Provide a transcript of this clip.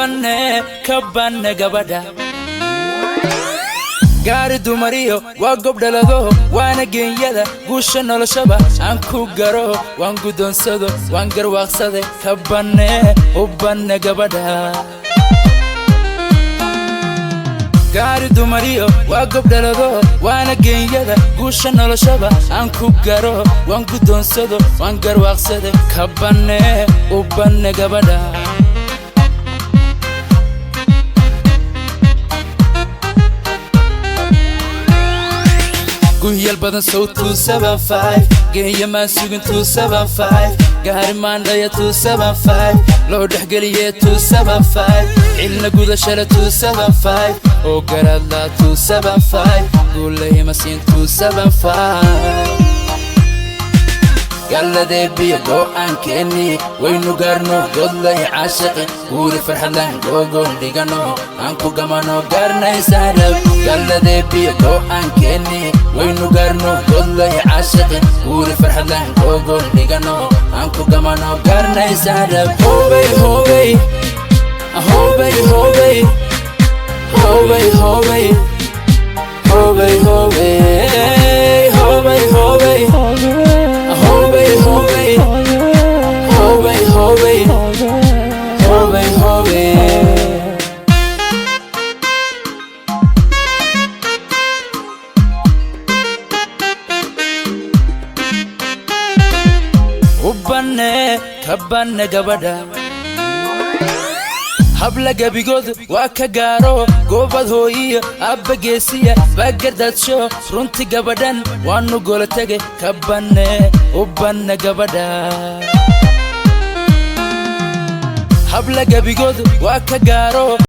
kabane gabada gaari dumariyo waa gobdhalado waana geeyada guusha noloshaba aan ku garo waan gudonsado waan garwaaqsade kabane gabada gaari dumariyo waa gobdhalado waana geeyada guusha noloshaba aan ku garo waan gudonsado waan garwaaqsade kabane gabada Guyal badan so 275 geeya ma sugin 275 gaari maandaya 275 loo dhaxgaliye 275 ilna gudashada 275 oo garadla 275 gulay masin 275 galade biyo go'an keeni waynu garno godlay caashiq guuri farxadan gogon digano aan ku gamano garnaysadab galade biyo go'an keeni waynu garno godlay caashiq guuri farxadan gogon digano aan ku gamano garnaysadab hobay hobay hobay hobay hobay hobay hobay hobay hobay hobay kabane gabada habla gabigood waa ka gaaro goobad hooyiyo abba geesiya bagadadsho runti gabadan waanu gola tage kabane gabada habla gabigood waa ka gaaro